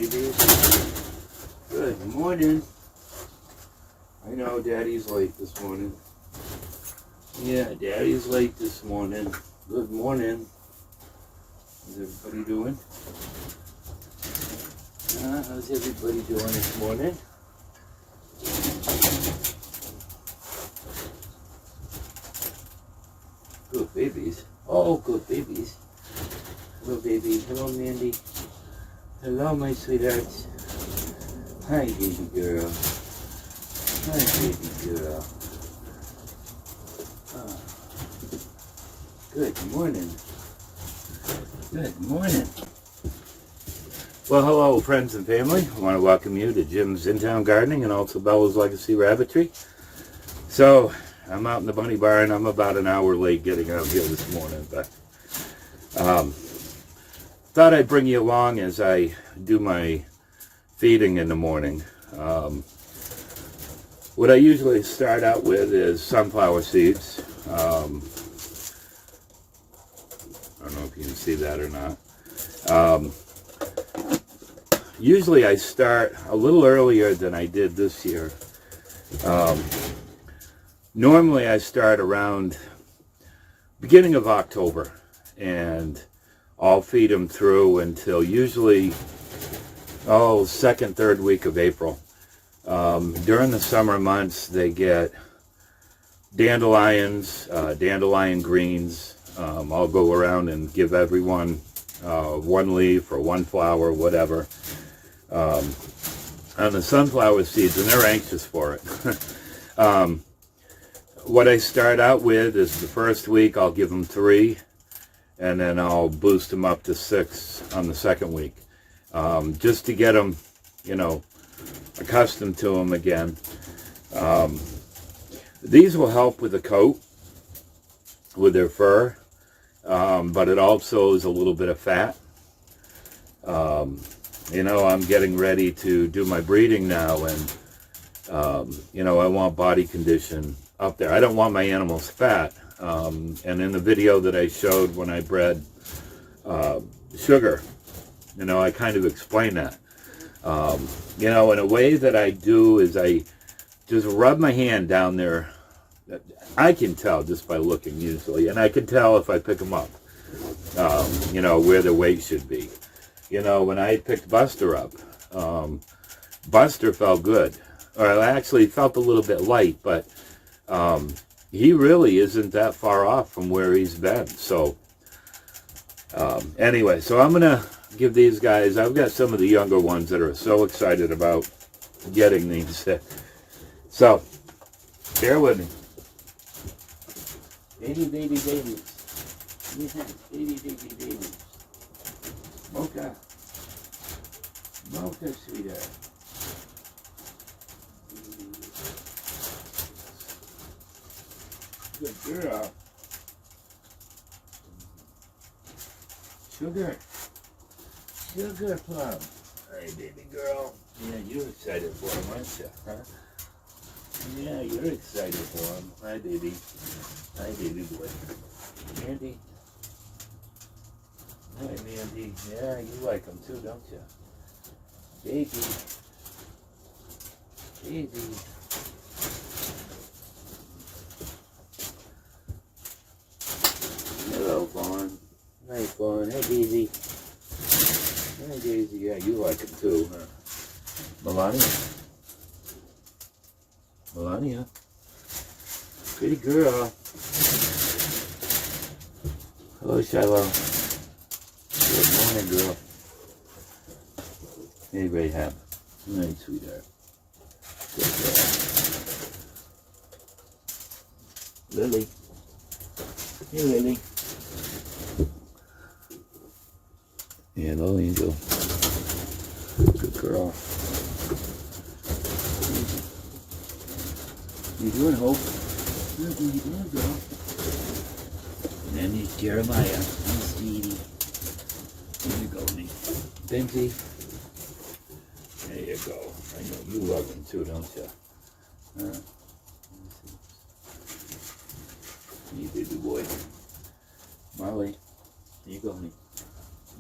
babies. Good morning. I know Daddy's late this morning. Yeah, Daddy's late this morning. Good morning. How's everybody doing? How's everybody doing this morning? Good babies. Oh, good babies. Hello, baby. Hello, Mandy. Hello, my sweethearts. Hi, baby girl. Hi, baby girl. Oh. Good morning. Good morning. Well, hello, friends and family. I want to welcome you to Jim's In-Town Gardening and also Bella's Legacy Rabbitry. So, I'm out in the bunny barn. I'm about an hour late getting out here this morning, but thought I'd bring you along as I do my feeding in the morning. What I usually start out with is sunflower seeds. I don't know if you can see that or not. Usually I start a little earlier than I did this year. Normally I start around beginning of October, and I'll feed them through until usually, second, third week of April. During the summer months, they get dandelions, dandelion greens. I'll go around and give everyone one leaf or one flower, whatever. On the sunflower seeds, and they're anxious for it. What I start out with is the first week I'll give them 3, and then I'll boost them up to 6 on the second week, just to get them, accustomed to them again. These will help with the coat, with their fur, but it also is a little bit of fat. I'm getting ready to do my breeding now, and I want body condition up there. I don't want my animals fat. And in the video that I showed when I bred Sugar, I kind of explain that. In a way that I do is I just rub my hand down there. I can tell just by looking usually, and I can tell if I pick them up, where their weight should be. When I picked Buster up, Buster felt good. Or I actually felt a little bit light, but he really isn't that far off from where he's been. So, anyway, so I'm going to give these guys, I've got some of the younger ones that are so excited about getting these. So, bear with me. Baby, baby, babies. Baby, baby, babies. Mocha. Mocha, sweetheart. Good girl. Sugar. Sugar plum. Hey, baby girl. Yeah, you're excited for him, aren't you? Huh? Yeah, you're excited for him. Hi, baby. Hi, baby boy. Mandy. Hi, Mandy. Yeah, you like him too, don't you? Baby. Baby. Hello, Fawn. Hi, Fawn. Hey, Daisy. Hi, Daisy. Yeah, you like him too, huh? Melania. Melania. Pretty girl. Hello, Shiloh. Good morning, girl. Hey, Rahab. Nice, sweetheart. Good girl. Lily. Hey, Lily. Hello, Angel. Good girl. You doing, Hope? Good, you doing, girl? And then there's Jeremiah. Hey, sweetie. There you go, me. Benji. There you go. I know you love him too, don't you? Huh? You baby boy. Molly. There you go, honey.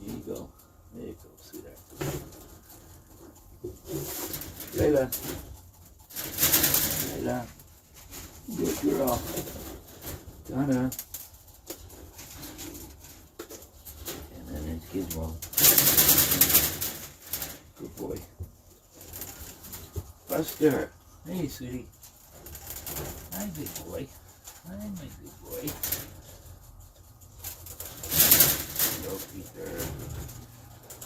There you go. There you go, sweetheart. Layla. Layla. Good girl. Donna. And then it's Gizmo. Good boy. Buster. Hey, sweetie. Hi, big boy. Hi, my big boy. Hello, Peter.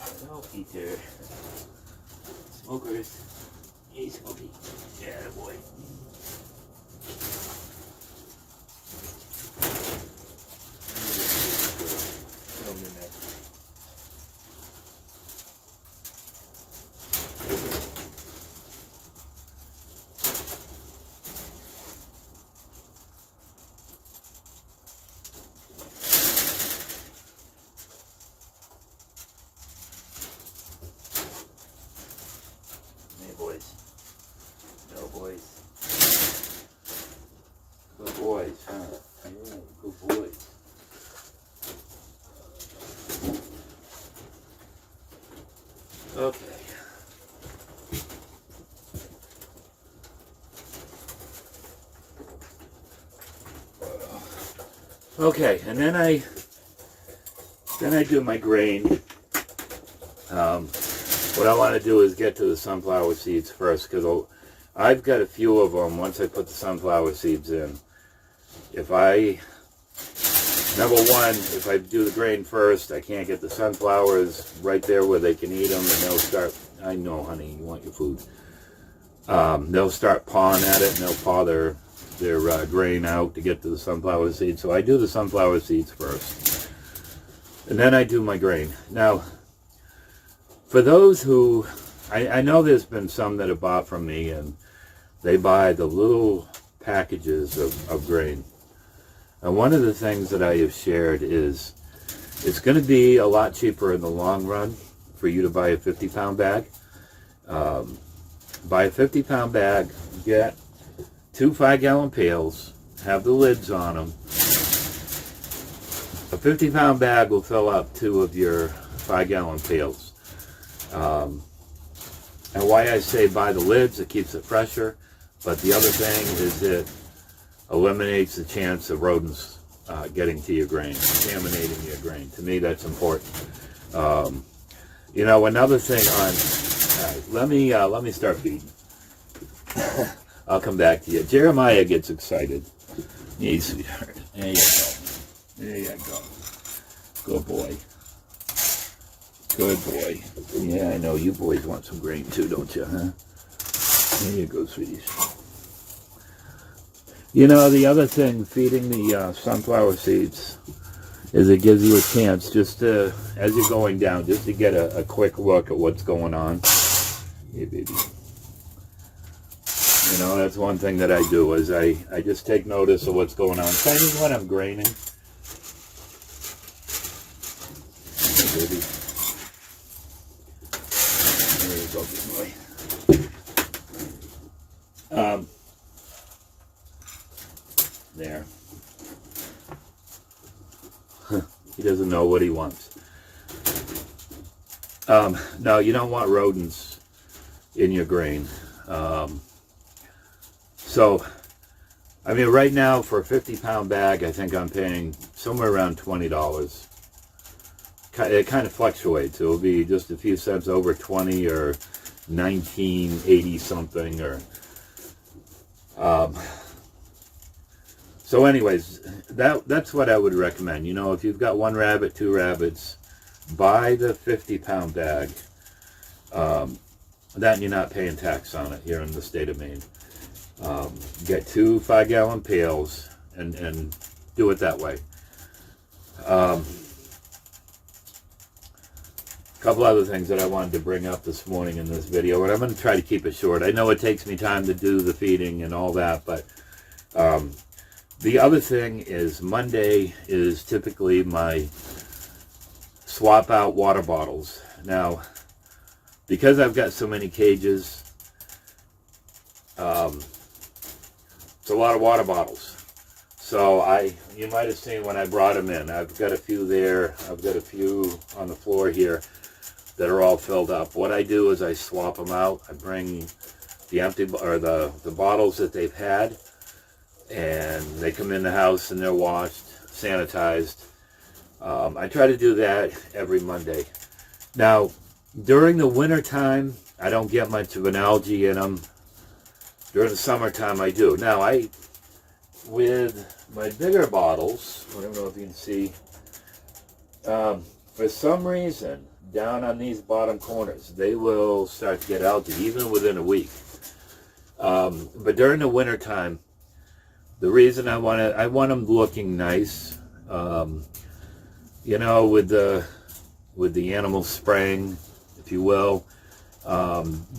Hello, Peter. Smokers. Hey, Smokey. Yeah, boy. Boys. No boys. Good boys, huh? Yeah, good boys. Okay. Okay, and then I do my grain. What I want to do is get to the sunflower seeds first, because I've got a few of them. Once I put the sunflower seeds in, number one, if I do the grain first, I can't get the sunflowers right there where they can eat them, and they'll start, I know, honey, you want your food. They'll start pawing at it, and they'll paw their grain out to get to the sunflower seeds. So I do the sunflower seeds first, and then I do my grain. Now, for those who, I know there's been some that have bought from me, and they buy the little packages of grain. And one of the things that I have shared is it's going to be a lot cheaper in the long run for you to buy a 50-pound bag. Buy a 50-pound bag, get 2 5-gallon pails, have the lids on them. A 50-pound bag will fill up 2 of your 5-gallon pails. And why I say buy the lids, it keeps it fresher, but the other thing is it eliminates the chance of rodents getting to your grain, contaminating your grain. To me, that's important. You know, another thing on, let me start feeding. I'll come back to you. Jeremiah gets excited. Hey, sweetheart. There you go. There you go. Good boy. Good boy. Yeah, I know you boys want some grain too, don't you, huh? There you go, sweeties. You know, the other thing, feeding the sunflower seeds, is it gives you a chance just to, as you're going down, just to get a quick look at what's going on. Hey, baby. You know, that's one thing that I do, is I just take notice of what's going on. Same as when I'm graining. Hey, baby. Go, big boy. There. He doesn't know what he wants. No, you don't want rodents in your grain. So, I mean, right now for a 50-pound bag, I think I'm paying somewhere around $20. It kind of fluctuates. It will be just a few cents over 20 or 19.80 something, or so anyways, that's what I would recommend. You know, if you've got 1 rabbit, 2 rabbits, buy the 50-pound bag. Then you're not paying tax on it here in the state of Maine. Get 2 5-gallon pails and do it that way. Couple other things that I wanted to bring up this morning in this video, and I'm going to try to keep it short. I know it takes me time to do the feeding and all that, but the other thing is Monday is typically my swap out water bottles. Now, because I've got so many cages, it's a lot of water bottles. So you might have seen when I brought them in, I've got a few there, I've got a few on the floor here that are all filled up. What I do is I swap them out. I bring the empty or the bottles that they've had, and they come in the house and they're washed, sanitized. I try to do that every Monday. Now, during the winter time, I don't get much of an algae in them. During the summertime, I do. Now, with my bigger bottles, I don't know if you can see, for some reason, down on these bottom corners, they will start to get algae, even within a week. But during the winter time, the reason I want them looking nice, you know, with the animal spraying, if you will,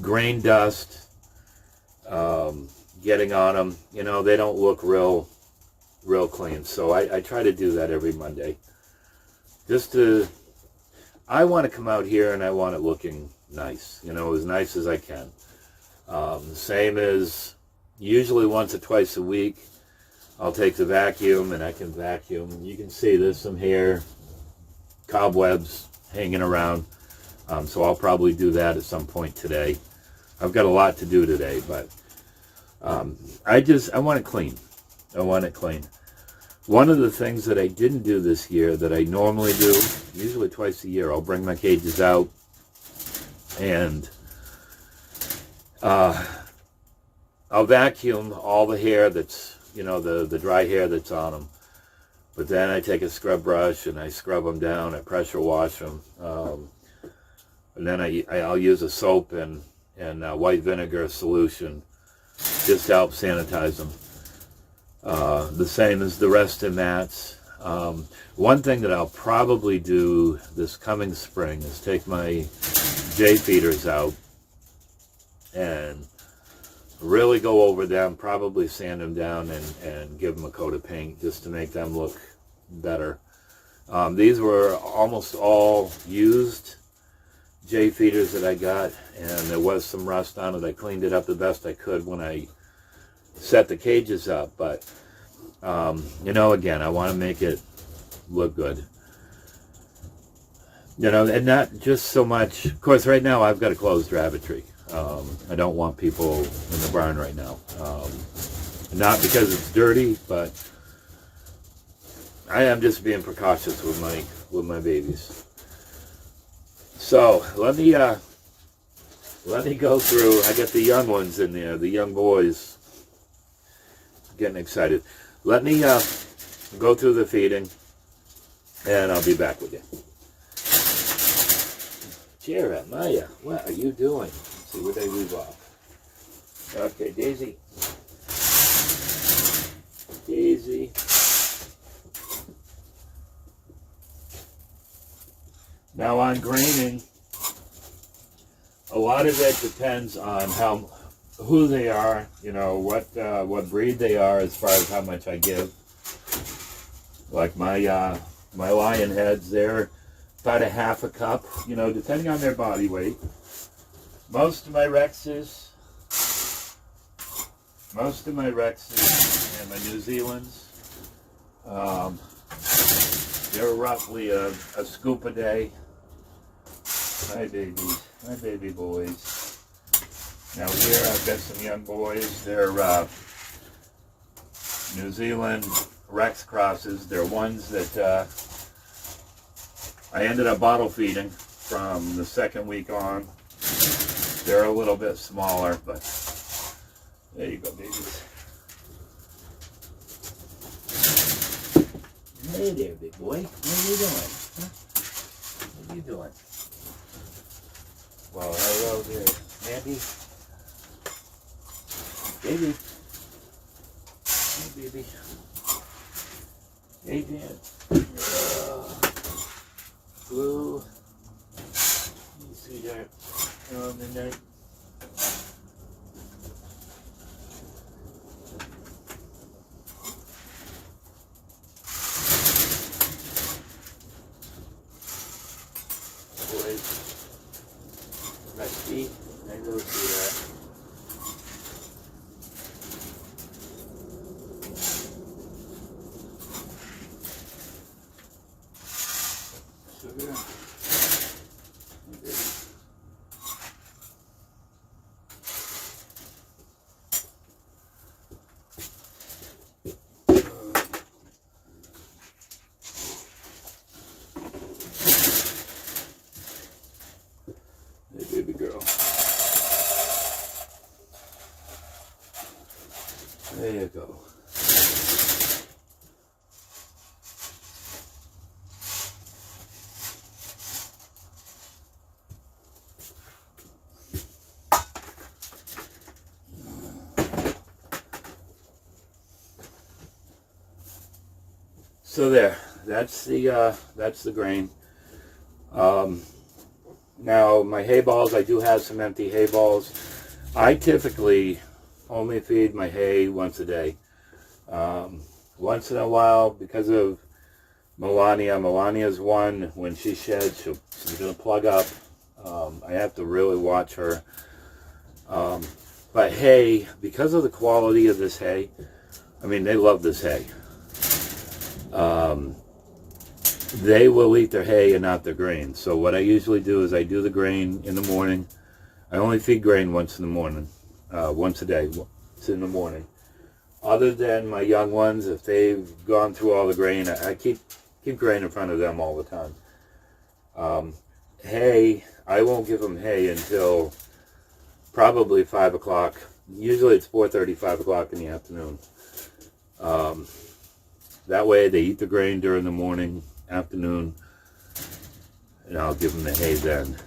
grain dust getting on them, you know, they don't look real clean. So I try to do that every Monday. I want to come out here and I want it looking nice, you know, as nice as I can. Same as usually once or twice a week, I'll take the vacuum and I can vacuum. You can see there's some hair, cobwebs hanging around. So I'll probably do that at some point today. I've got a lot to do today, but I want it clean. I want it clean. One of the things that I didn't do this year that I normally do, usually twice a year, I'll bring my cages out and I'll vacuum all the hair that's, you know, the dry hair that's on them. But then I take a scrub brush and I scrub them down, I pressure wash them. And then I'll use a soap and white vinegar solution just to help sanitize them. The same as the rest of mats. One thing that I'll probably do this coming spring is take my J feeders out and really go over them, probably sand them down and give them a coat of paint just to make them look better. These were almost all used J feeders that I got, and there was some rust on it. I cleaned it up the best I could when I set the cages up, but you know, again, I want to make it look good, you know, and not just so much. Of course, right now I've got a closed rabbitry. I don't want people in the barn right now, not because it's dirty, but I am just being precautious with my babies. So let me go through. I got the young ones in there, the young boys, getting excited. Let me go through the feeding, and I'll be back with you. Cheer up, Maya. What are you doing? Let's see, where they leave off? Okay, Daisy. Daisy. Now on graining, a lot of it depends on who they are, you know, what breed they are as far as how much I give. Like my lion heads, they're about a half a cup, you know, depending on their body weight. Most of my Rexes and my New Zealands, they're roughly a scoop a day. My babies, my baby boys. Now here I've got some young boys. They're New Zealand Rex crosses. They're ones that I ended up bottle feeding from the second week on. They're a little bit smaller, but there you go, babies. Hey there, big boy. What are you doing? Huh? What are you doing? Well, hello there, Mandy. Baby. Hey, baby. Hey, Dan. Blue. You see that? Midnight. Rusty, I go see that. Sugar. Okay. There you go. So there, that's the grain. Now my hay balls, I do have some empty hay balls. I typically only feed my hay once a day. Once in a while, because of Melania's one, when she sheds, she's going to plug up. I have to really watch her. But hay, because of the quality of this hay, I mean, they love this hay. They will eat their hay and not their grain. So what I usually do is I do the grain in the morning. I only feed grain once in the morning, once a day. It's in the morning. Other than my young ones, if they've gone through all the grain, I keep grain in front of them all the time. Hay, I won't give them hay until probably 5 o'clock. Usually it's 4:30, 5 o'clock in the afternoon. That way they eat the grain during the morning, afternoon, and I'll give them the hay then.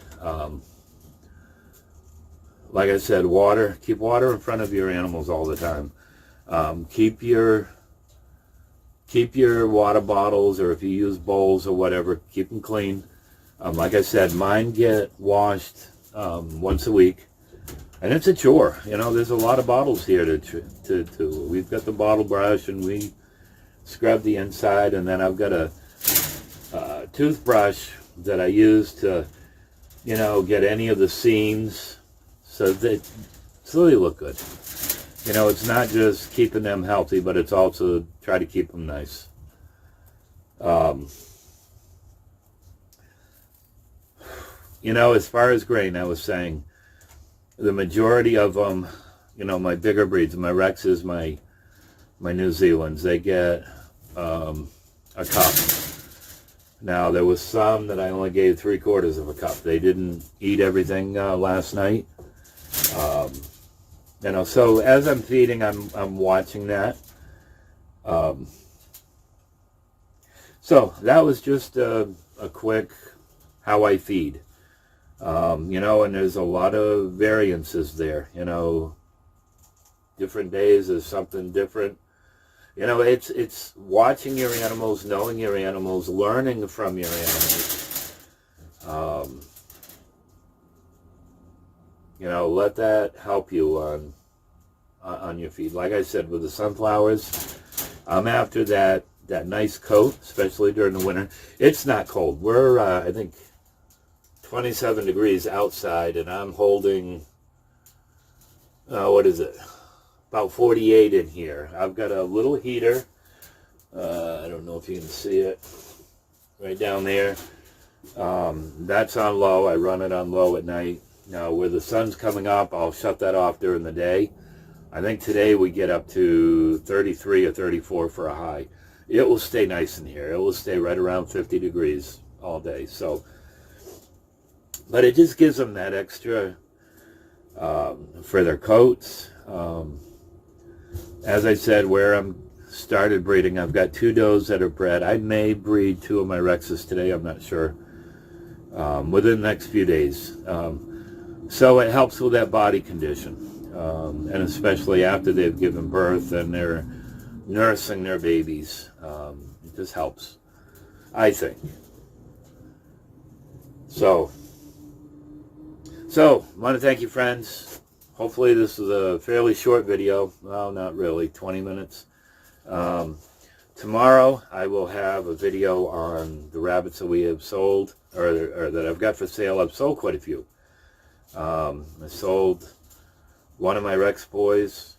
Like I said, water. Keep water in front of your animals all the time. Keep your water bottles, or if you use bowls or whatever, keep them clean. Like I said, mine get washed once a week, and it's a chore. You know, there's a lot of bottles here to we've got the bottle brush, and we scrub the inside, and then I've got a toothbrush that I use to, you know, get any of the seams so they look good. You know, it's not just keeping them healthy, but it's also try to keep them nice. You know, as far as grain, I was saying, the majority of them, you know, my bigger breeds, my Rexes, my New Zealands, they get a cup. Now, there was some that I only gave 3/4 of a cup. They didn't eat everything last night. You know, so as I'm feeding, I'm watching that. So that was just a quick how I feed. You know, and there's a lot of variances there. You know, different days is something different. You know, it's watching your animals, knowing your animals, learning from your animals. You know, let that help you on your feed. Like I said, with the sunflowers, I'm after that nice coat, especially during the winter. It's not cold. We're I think 27 degrees outside, and I'm holding what is it? About 48 in here. I've got a little heater. I don't know if you can see it. Right down there. That's on low. I run it on low at night. Now, where the sun's coming up, I'll shut that off during the day. I think today we get up to 33 or 34 for a high. It will stay nice in here. It will stay right around 50 degrees all day. So, but it just gives them that extra for their coats. As I said, where I'm started breeding, I've got 2 does that are bred. I may breed 2 of my Rexes today. I'm not sure. Within the next few days. So it helps with that body condition. And especially after they've given birth and they're nursing their babies. It just helps, I think. So I want to thank you, friends. Hopefully this is a fairly short video. Well, not really, 20 minutes. Tomorrow I will have a video on the rabbits that we have sold, or that I've got for sale. I've sold quite a few. I sold one of my Rex boys.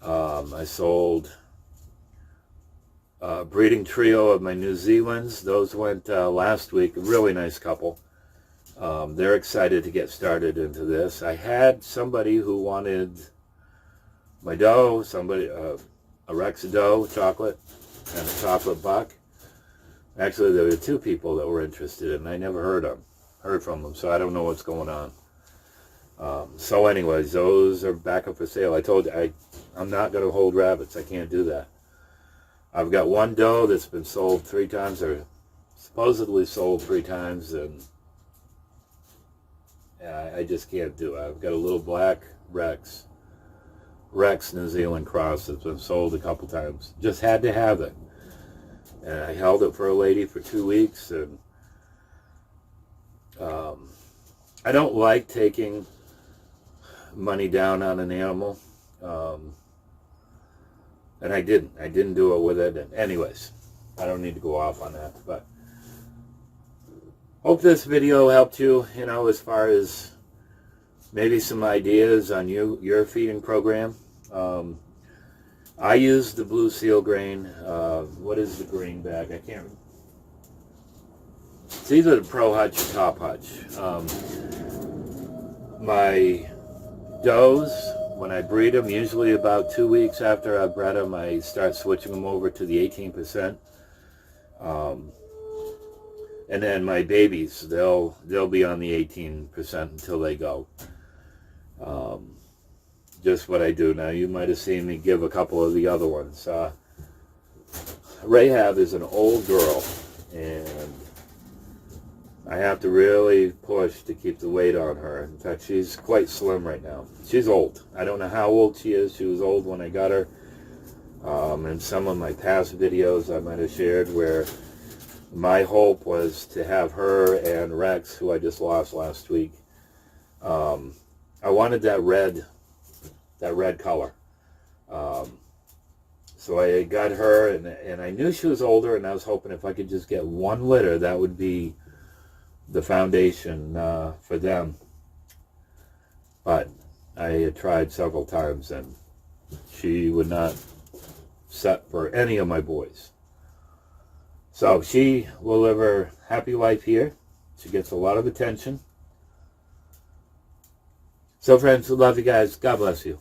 I sold a breeding trio of my New Zealands. Those went last week. A really nice couple. They're excited to get started into this. I had somebody who wanted my doe, a Rex doe, chocolate, and a chocolate buck. Actually, there were 2 people that were interested, and I never heard from them, so I don't know what's going on. So anyways, those are back up for sale. I told you, I'm not going to hold rabbits. I can't do that. I've got one doe that's been sold 3 times, or supposedly sold 3 times, and I just can't do it. I've got a little black Rex New Zealand cross that's been sold a couple times. Just had to have it. And I held it for a lady for 2 weeks, and I don't like taking money down on an animal. And I didn't do it with it. And anyways, I don't need to go off on that, but hope this video helped you, as far as maybe some ideas on your feeding program. I use the blue seal grain. What is the grain bag? I can't. It's either the Pro Hutch or Top Hutch. My does, when I breed them, usually about 2 weeks after I bred them, I start switching them over to the 18%. And then my babies, they'll be on the 18% until they go. Just what I do. Now, you might have seen me give a couple of the other ones. Rahab is an old girl, and I have to really push to keep the weight on her. In fact, she's quite slim right now. She's old. I don't know how old she is. She was old when I got her. In some of my past videos I might have shared where my hope was to have her and Rex, who I just lost last week. I wanted that red color. So I got her, and I knew she was older, and I was hoping if I could just get one litter, that would be the foundation for them. But I had tried several times, and she would not set for any of my boys. So she will live her happy life here. She gets a lot of attention. So friends, we love you guys. God bless you.